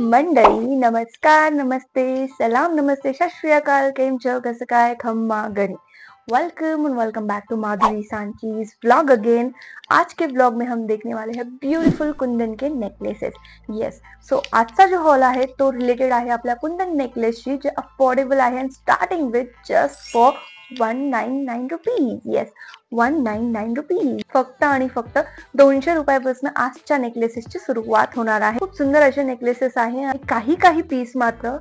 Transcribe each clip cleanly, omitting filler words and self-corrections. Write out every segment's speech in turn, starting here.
मंडळी नमस्कार, नमस्ते, सलाम, नमस्ते, सत श्री अकाल, केम छो, कसं काय, खम्मा गणी। Welcome back to Madhuri Sanchi's vlog again. आज के व्लॉग में हम देखने वाले हैं ब्यूटीफुल कुंदन के नेकलेसेस। यस, सो आजचा जो हॉल आहे तो रिलेटेड आहे आपल्या कुंदन नेकलेसशी, जे अफोर्डेबल आहे and starting with just for 199 rupees. Yes, 199 rupees, फक्त आणि फक्त 200 रुपयापासून आजच्या नेकलेसेसची सुरुवात होणार आहे। खूप सुंदर असे नेकलेसेस आहे आणि काही पीस मात्र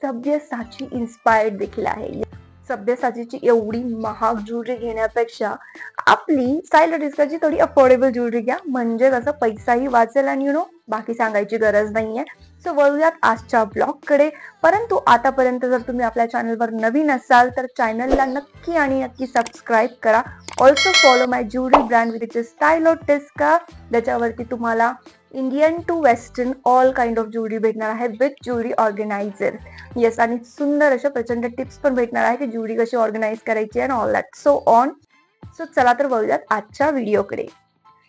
सभ्यसाची इन्स्पायर्ड देखील आहे। सभ्यसाचीची एवढी महाग ज्वेलरी घेण्यापेक्षा आपली स्टाईल डिस्कची थोडी अफोर्डेबल ज्वेलरी घ्या, म्हणजे कसं पैसाही वाचेल आणि बाकी सांगायची गरज नाहीये। सो वळूयात आजच्या ब्लॉग कडे। परंतु आतापर्यंत जर तुम्ही आपल्या चॅनलवर नवीन असाल तर चॅनलला नक्की आणि नक्की सबस्क्राईब करा। Also follow my jewellery brand which is Stylotiska, ज्याच्यावरती तुम्हाला Indian to western all kind of jewellery भेटणार आहे विथ ज्वेलरी ऑर्गनायझर। येस, आणि सुंदर अशा प्रचंड टिप्स पण भेटणार आहे की ज्वेलरी कशी ऑर्गनाइज करायची and all that so on. So चला तर वळूयात आजच्या व्हिडिओकडे।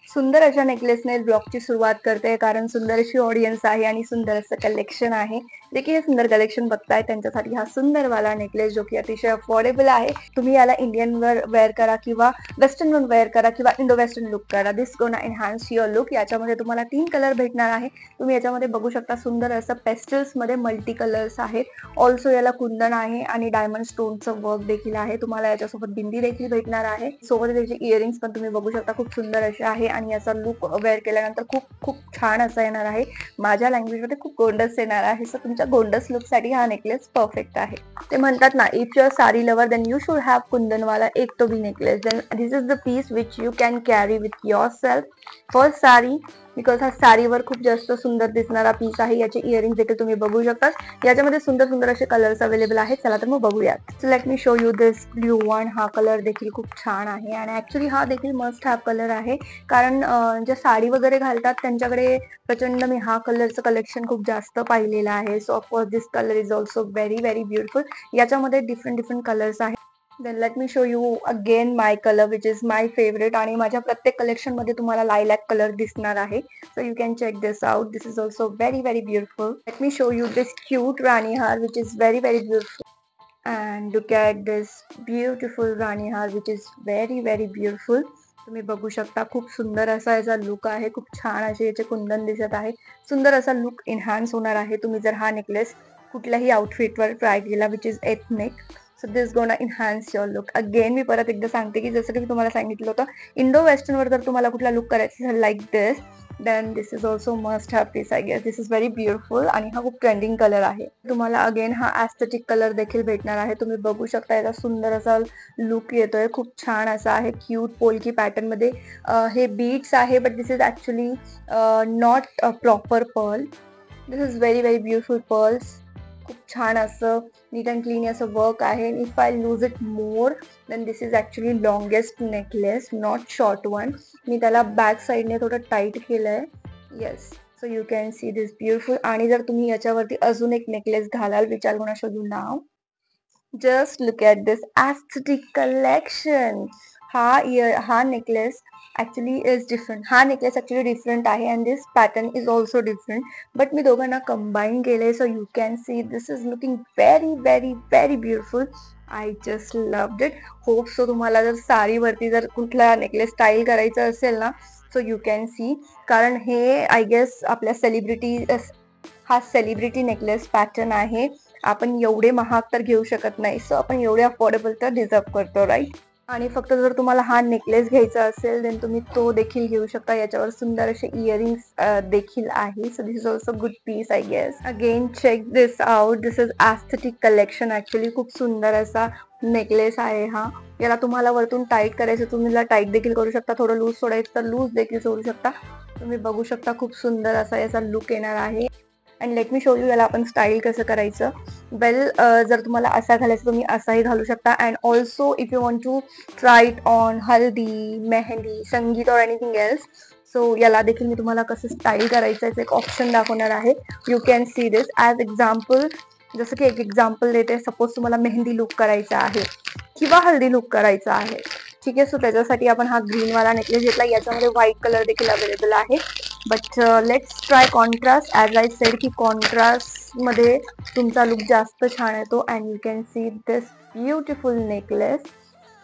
सुंदर अशा नेकलेसने ब्लॉगची सुरुवात करते, कारण सुंदर अशी ऑडियन्स आहे आणि सुंदर असं कलेक्शन आहे। जे की हे सुंदर कलेक्शन बघताय त्यांच्यासाठी हा सुंदर वाला नेकलेस जो की अतिशय अफोर्डेबल आहे। तुम्ही याला इंडियन वर वेअर करा किंवा वेस्टर्न वर वेअर करा किंवा इंडो वेस्टर्न लुक करा, दिस गोना एनहान्स युअर लुक। याच्यामध्ये तुम्हाला 3 कलर भेटणार आहे। तुम्ही याच्यामध्ये बघू शकता सुंदर असं पेस्टल्स मध्ये मल्टी कलर्स आहेत। ऑल्सो याला कुंदन आहे आणि डायमंड स्टोनचं वर्क देखील आहे। तुम्हाला याच्यासोबत बिंदी देखील भेटणार आहे। सोबत त्याचे इयरिंग्स पण तुम्ही बघू शकता, खूप सुंदर असे आहे आणि याचा लुक वेअर केल्यानंतर खूप छान असा येणार आहे। माझ्या लँग्वेज मध्ये खूप गोंडस येणार आहे। सो तुमच्या गोंडस लुक साठी हा नेकलेस परफेक्ट आहे। ते म्हणतात ना, if you are sari lover then you should have Kundan वाला एक तो भी necklace, then this is the piece which you can carry with yourself for sari, because हा साडीवर खूप जास्त सुंदर दिसणारा पीस आहे। याचे इयरिंग्स देखील तुम्ही बघू शकता। याच्यामध्ये सुंदर सुंदर असे कलर्स अवेलेबल आहेत। चला तर मग बघूयात। So let me show you this blue one. हा कलर देखील खूप छान आहे आणि ऍक्च्युली हा देखील मस्ट हॅव कलर आहे, कारण ज्या साडी वगैरे घालतात त्यांच्याकडे प्रचंड मी हा कलरचं कलेक्शन खूप जास्त पाहिलेलं आहे। So of course this colour is also very beautiful. याच्यामध्ये डिफरंट कलर्स आहेत। Then let me show you again my colour which is my favourite, आणि माझ्या प्रत्येक कलेक्शन मध्ये तुम्हाला लायलॅक कलर दिसणार आहे। So you can check this out, this is also very beautiful. Let me show you this cute rani haar which is very beautiful, and look at this beautiful rani haar which is very beautiful। तुम्ही बघू शकता खूप सुंदर असा याचा look आहे। खूप छान असे याचे कुंदन दिसत आहे। सुंदर असा लुक एनहान्स होणार आहे तुम्ही जर हा नेकलेस कुठल्याही आउटफिटवर ट्राय केला which is ethnic. So this gonna enhance your look. Again मी परत एकदा सांगते की जसं की मी तुम्हाला सांगितलं होतं, इंडो वेस्टर्न वर जर तुम्हाला कुठला लुक करायचा असेल like this, then this is also must have piece I guess. This is very beautiful आणि हा खूप ट्रेंडिंग कलर आहे। तुम्हाला अगेन हा ॲस्थेटिक कलर देखील भेटणार आहे। तुम्ही बघू शकता याचा सुंदर असा लुक येतोय, खूप छान असा आहे। क्यूट पोल्की पॅटर्न मध्ये हे बीड्स आहे, but this is actually not proper pearl. This is very beautiful pearls. खूप छान असं नीट अँड क्लीन असं वर्क आहे। If I lose it more then this is actually longest necklace, not short one. मी त्याला बॅक साईडने थोडं टाईट केलंय। Yes, so you can see this beautiful. आणि जर तुम्ही याच्यावरती अजून एक नेकलेस घालाल which I gonna show you now, just look at this aesthetic collection. हा नेकलेस ऍक्च्युली इज डिफरंट। हा नेकलेस ऍक्च्युली डिफरंट आहे and this pattern is also different, but मी दोघांना कंबाईन केले। So you can see this is looking very beautiful. I just loved it. Hope so तुम्हाला जर साडीवरती जर कुठला नेकलेस स्टाईल करायचं असेल ना, सो यू कॅन सी, कारण हे आय गेस आपल्या हा सेलिब्रिटी नेकलेस पॅटर्न आहे। आपण एवढे महाग तर घेऊ शकत नाही, सो आपण एवढे अफोर्डेबल तर डिझर्व करतो, राईट। आणि फक्त जर तुम्हाला हा नेकलेस घ्यायचा असेल देन तुम्ही तो देखील घेऊ शकता। याच्यावर सुंदर असे इयरिंग्स देखील आहे। So this is also good piece I guess. Again check this out, this is aesthetic collection. Actually खूप सुंदर असा नेकलेस आहे हा। याला तुम्हाला वरतून टाईट करायचं, तुम्ही टाईट देखील करू शकता, थोडं लूज सोडायचं तर लूज देखील सोडू शकता। तुम्ही बघू शकता खूप सुंदर असा याचा लुक येणार आहे। And let me show you याला आपण स्टाईल कसं करायचं। वेल, जर तुम्हाला असा घालायचं तुम्ही असाही घालू शकता। And also if you want to try it on haldi, mehndi, sangeet और एनिथिंग एल्स, सो याला देखील मी तुम्हाला कसं स्टाईल करायचं याचं एक ऑप्शन दाखवणार आहे। You can see this as example. जसं की एक एक्झाम्पल देते, सपोज तुम्हाला मेहंदी लुक करायचा आहे किंवा हल्दी लुक करायचा आहे, ठीक आहे। सो त्याच्यासाठी आपण हा ग्रीन वाला नेकलेस घेतला। याच्यामध्ये व्हाईट कलर देखील अवेलेबल आहे। But let's try contrast. As I said की कॉन्ट्रास्ट मध्ये तुमचा लुक जास्त छान येतो. And you can see this beautiful necklace.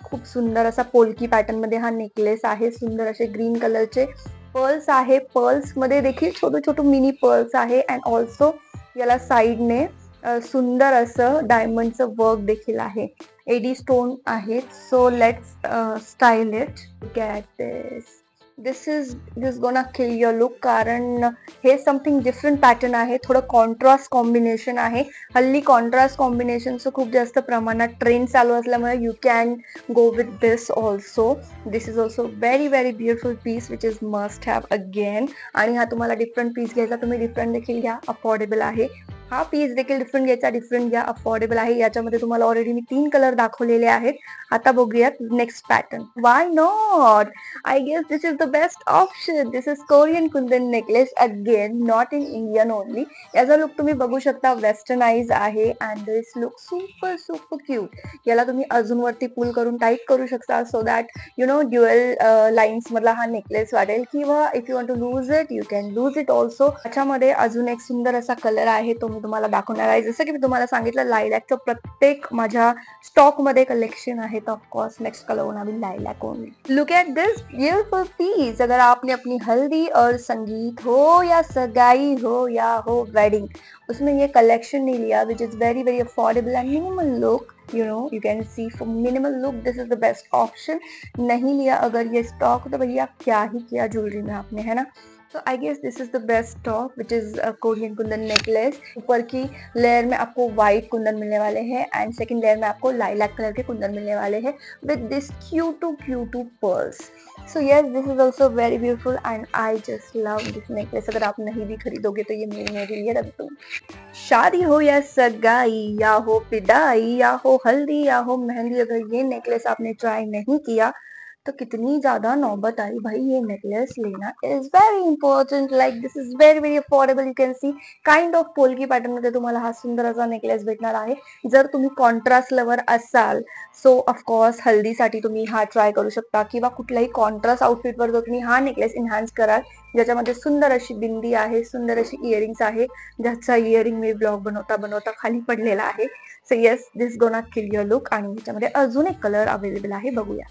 खूप सुंदर असा पोल्की पॅटर्न मध्ये हा नेकलेस आहे. सुंदर असे ग्रीन कलरचे पर्ल्स आहे. पर्ल्स मध्ये देखील छोटे छोटे मिनी पर्ल्स आहे. अँड ऑल्सो याला साईडने सुंदर असं डायमंडचं वर्क देखील आहे. एडी स्टोन आहेत. So let's style it. Get this. This gonna kill your look. कारण हे समथिंग डिफरंट पॅटर्न आहे. थोडं कॉन्ट्रास्ट कॉम्बिनेशन आहे. हल्ली कॉन्ट्रास्ट कॉम्बिनेशनचं खूप जास्त प्रमाणात ट्रेंड चालू असल्यामुळे you can go with this also. This is also very very beautiful piece which is must have again. आणि हा तुम्हाला डिफरंट पीस घ्यायचा, तुम्ही डिफरंट देखील घ्या, अफोर्डेबल आहे. हा पीस देखील डिफरंट घ्यायचा, डिफरंट घ्या, अफोर्डेबल आहे. याच्यामध्ये तुम्हाला ऑलरेडी मी 3 कलर दाखवलेले आहेत. आता बघूयात next pattern. Why not? I guess this is the best option. This is Korean kundan necklace again, not in Indian only. याचा लुक तुम्ही बघू शकता, वेस्टर्नाइज आहे. And this look super super cute. याला तुम्ही अजून वरती पुल करून टाईट करू शकता, so that you know dual lines मधला हा नेकलेस वाटेल. किंवा if you want to loose it you can loose it also. त्याच्यामध्ये अजून एक सुंदर असा कलर आहे, तो मी तुम्हाला दाखवणार आहे. जसं की मी तुम्हाला सांगितलं, लायलॅकचं प्रत्येक माझ्या स्टॉक मध्ये कलेक्शन आहे. तो ऑफकोर्स नेक्स्ट कलर होना भी lilac only. Look at this beautiful piece. अगर आपने अपनी हल्दी और संगीत हो या सगाई हो या हो वेडिंग, उसमें ये कलेक्शन नहीं लिया which is very very affordable end minimal look, you know you can see for minimal look this is the best option. नहीं लिया अगर ये स्टॉक तो भैया क्या ही किया ज्वेलरी में आपने, है ना. तो I guess this is the best top which is Korean kundan necklace. ऊपर की लेयर में आपको व्हाइट कुंदन मिलने वाले हैं एंड सेकंड लेयर में आपको लाइलैक कलर के कुंदन मिलने वाले हैं with this cute pearls. So yes this is also very beautiful and I just love this necklace. अगर आप नहीं भी खरीदोगे तो ये मेरे लिए रख दो. शादी हो या सगाई या हो पिदाई या हो हल्दी या हो मेहंदी, अगर ये नेकलेस आपने ट्राई नहीं किया तो कितनी ज्यादा नौबत आई भाई. ये नेकलेस लेना is very important. Like this is very very affordable. You can C kind of polki pattern मध्ये तुम्हाला हा सुंदर असा नेकलेस भेटणार आहे. जर तुम्ही कॉन्ट्रास्ट लवर असाल सो ऑफकोर्स हल्दीसाठी तुम्ही हा ट्राय करू शकता. किंवा कुठल्याही कॉन्ट्रास्ट आउटफिटवर जर तुम्ही हा नेकलेस इन्हान्स कराल, ज्याच्यामध्ये सुंदर अशी बिंदी आहे, सुंदर अशी इयरिंग्स आहे, ज्याचा इयरिंग मी ब्लॉग बनवता बनवता खाली पडलेला आहे. So yes this gonna kill your look. आणि ह्याच्यामध्ये अजून एक कलर अवेलेबल आहे, बघूया.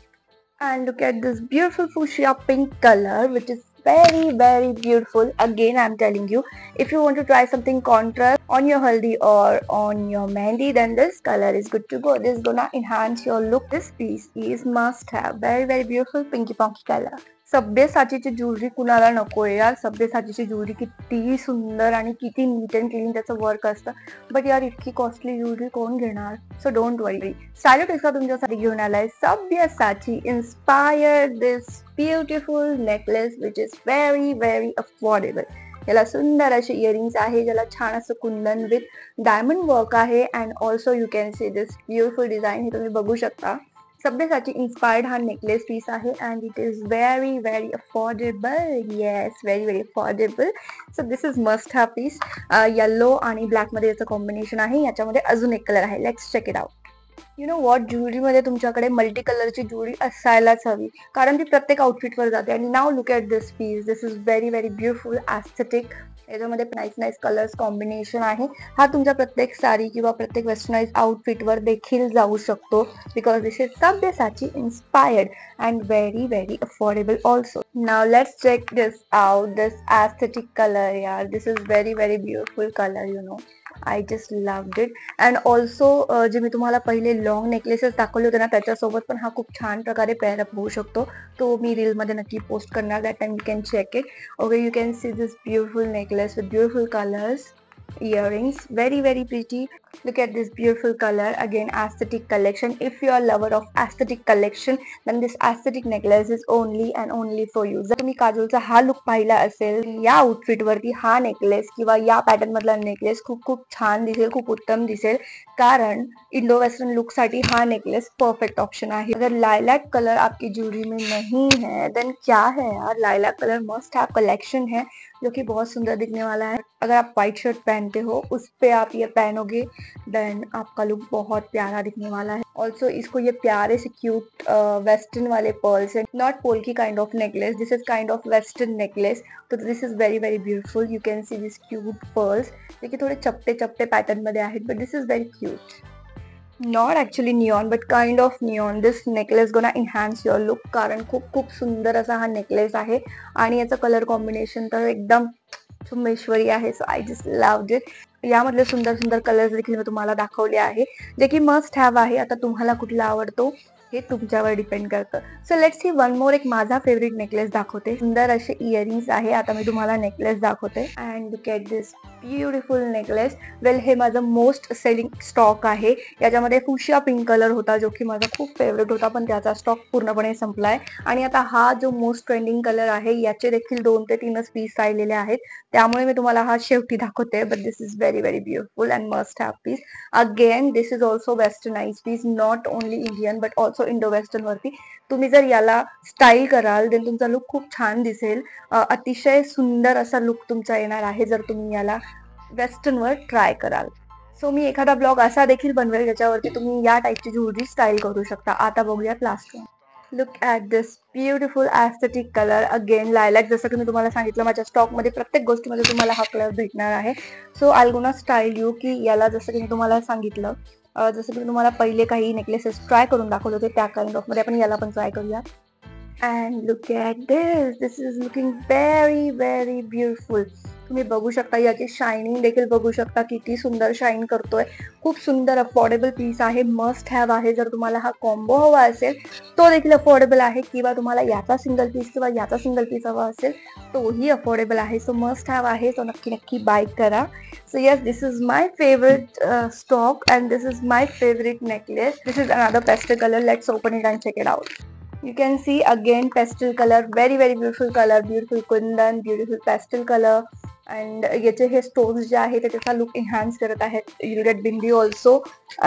And look at this beautiful fuchsia pink color which is very very beautiful. Again I'm telling you, if you want to try something contrast on your haldi or on your mehndi, then this color is good to go. This is gonna enhance your look. This piece is must have. Very very beautiful pinky punky color. सभ्यसाचीची jewellery कुणाला नकोय यार. सभ्यसाचीची jewellery किती सुंदर आणि किती नीट अँड क्लीन त्याचं वर्क असतं. बट यार इतकी कॉस्टली ज्वेलरी कोण घेणार. So don't worry. Salute extra तुमच्यासाठी घेऊन आलाय सभ्यसाची inspired this beautiful necklace which is very very affordable. याला सुंदर असे इयरिंग्स आहे, ज्याला छान असं कुंदन विथ डायमंड वर्क आहे. And also you can see this beautiful design. हे तुम्ही बघू शकता. सभ्यसाची इन्स्पायर्ड हा नेकलेस पीस आहे and it is very very affordable. Yes very very affordable. So this is must have piece. Yellow आणि black मध्ये याचं कॉम्बिनेशन आहे. याच्यामध्ये अजून एक कलर आहे. Let's check it out. You know what, ज्वेलरीमध्ये तुमच्याकडे मल्टी कलरची ज्वेलरी असायलाच हवी, कारण ती प्रत्येक आउटफिटवर जाते. आणि now look at this piece. This is very very beautiful aesthetic. याच्यामध्ये नाईस नाईस कलर्स कॉम्बिनेशन आहे. हा तुमच्या प्रत्येक साडी किंवा प्रत्येक वेस्टर्नाइज आउटफिटवर देखील जाऊ शकतो. बिकॉज दिस इज सभ्यसाची inspired and very very affordable also. Now let's check this out. This aesthetic colour यार. This is very very beautiful colour. You know I just loved it. And also जे मी तुम्हाला पहिले long necklaces दाखवले होते ना, त्याच्यासोबत पण हा खूप छान प्रकारे पेअरअप होऊ शकतो. तो मी रीलमध्ये नक्की पोस्ट करणार. That time you can check it. Okay, you can see this beautiful necklace with beautiful colors, earrings, very very pretty. Look at this beautiful color. Again aesthetic collection. If you are lover of aesthetic collection, then this aesthetic necklace is only and only for you. जर तुम्ही काजोलचा हा look पाहिला असेल, या outfit वरती हा necklace किंवा या पॅटर्न मधला नेकलेस खूप खूप छान दिसेल, खूप उत्तम दिसेल. कारण इंडो वेस्टर्न लुक साठी हा नेकलेस परफेक्ट ऑप्शन आहे. अगर लाइलैक कलर आपकी ज्वेलरी में नहीं है देन क्या है यार. Lilac colour must have collection है जो कि बहुत सुंदर दिखने वाला है. अगर आप व्हाइट शर्ट पहनते हो उस पे आप ये पहनोगे देन आपका लुक बहुत प्यारा दिखने वाला है। ऑल्सो इसको ये प्यारे से क्यूट वेस्टर्न वाले पर्ल्स है, not polki kind of necklace, this is kind of western necklace. तो this is very very beautiful, you can see this cute pearls. देखिए थोडे चपटे चपटे पॅटर्न मध्ये आहेत, but this is very cute. Not actually neon but kind of neon. This necklace gonna enhance your look, कारण खूप खूप सुंदर असा हा नेकलेस आहे आणि याचं कलर कॉम्बिनेशन तर एकदम चुम्मेश्वरी आहे. So I just loved it. यामधले सुंदर सुंदर कलर्स देखील मी तुम्हाला दाखवले आहे, जे की मस्ट हॅव आहे. आता तुम्हाला कुठला आवडतो हे तुमच्यावर डिपेंड करतं. So let's see one more. एक माझा फेवरेट नेकलेस दाखवते. सुंदर असे इयरिंग्स आहे. आता मी तुम्हाला नेकलेस दाखवते. And look at this beautiful necklace. वेल हे माझं मोस्ट सेलिंग स्टॉक आहे. याच्यामध्ये फुशिया पिंक कलर होता, जो की माझा खूप फेवरेट होता, पण त्याचा स्टॉक पूर्णपणे संपलाय. आणि आता हा जो मोस्ट ट्रेंडिंग कलर आहे, याचे देखील 2 ते 3च पीस राहिलेले आहेत. त्यामुळे मी तुम्हाला हा शेवटी दाखवते. But this is very very beautiful and must have piece. Again this is also westernise piece, not only Indian but also Indo western वरती. तुम्ही जर याला स्टाईल कराल देन तुमचा लुक खूप छान दिसेल. अतिशय सुंदर असा लुक तुमचा येणार आहे जर तुम्ही याला वेस्टर्नवर ट्राय कराल. सो मी एखादा ब्लॉग असा देखील बनवेल ज्याच्यावरती तुम्ही या टाईपची ज्वेलरी स्टाईल करू शकता. आता बघूयात last one. Look at this beautiful aesthetic colour. Again lilac. जसं की मी तुम्हाला सांगितलं, माझ्या स्टॉकमध्ये प्रत्येक गोष्टीमध्ये तुम्हाला हा कलर भेटणार आहे. So I gonna style you, की याला जसं की मी तुम्हाला सांगितलं, जसं की मी तुम्हाला पहिले काही नेकलेसेस ट्राय करून दाखवले होते, त्या काइंड ऑफमध्ये आपण याला पण ट्राय करूया. And look at this. This is looking very very beautiful. तुम्ही बघू शकता, याची शायनिंग देखील बघू शकता, किती सुंदर शाईन करतोय. खूप सुंदर अफोर्डेबल पीस आहे, मस्ट हॅव आहे. जर तुम्हाला हा कॉम्बो हवा असेल तो देखील अफोर्डेबल आहे, किंवा तुम्हाला याचा सिंगल पीस किंवा याचा सिंगल पीस हवा असेल तोही अफोर्डेबल आहे. सो मस्ट हॅव आहे, तो नक्की नक्की बाय करा. So yes, this is my favourite stock and this is my favourite necklace. This is another pastel colour. Let's open it and check it out. You can see again pastel color, very very beautiful color, beautiful kundan, beautiful pastel color. And याचे हे stones जे आहे ते त्याचा look enhance करत आहेत. You will get bindi also,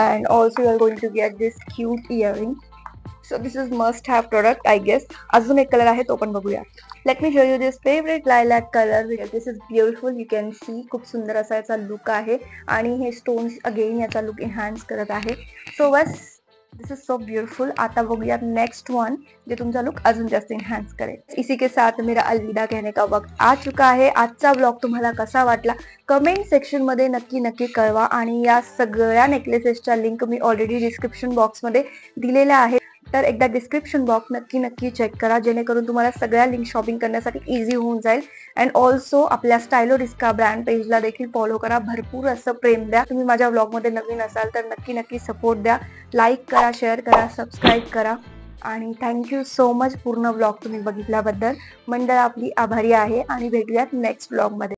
and also you are going to get this cute earring. So this is must have product I guess. अजून एक कलर आहे तो पण बघूया. Let me show you this favorite lilac color. This is beautiful. You can see खूप सुंदर असा याचा लुक आहे आणि हे स्टोन्स अगेन याचा लुक एन्हान्स करत आहे. So bus this is so beautiful. आता बघूयात नेक्स्ट वन, जे तुमचा लुक अजून जास्त एन्हान्स करेल. इसी के साथ मेरा अलविदा कहने का वक्त आ चुका है. आजचा ब्लॉग तुम्हाला कसा वाटला कमेंट सेक्शन मध्ये नक्की नक्की कळवा. आणि या सगळ्या नेकलेसेसच्या लिंक मी ऑलरेडी डिस्क्रिप्शन बॉक्समध्ये दिलेल्या आहेत, तर एकदा डिस्क्रिप्शन बॉक्स नक्की नक्की चेक करा, जेणेकरून तुम्हाला सगळ्या लिंक शॉपिंग करण्यासाठी इझी होऊन जाईल. अँड ऑल्सो आपल्या स्टायलो डिस्का ब्रँड पेजला देखील फॉलो करा. भरपूर असं प्रेम द्या. तुम्ही माझ्या ब्लॉगमध्ये नवीन असाल तर नक्की नक्की सपोर्ट द्या. लाईक करा, शेअर करा, सबस्क्राईब करा. आणि थँक्यू सो मच पूर्ण ब्लॉग तुम्ही बघितल्याबद्दल. मंडळ आपली आभारी आहे आणि भेटूयात नेक्स्ट ब्लॉगमध्ये.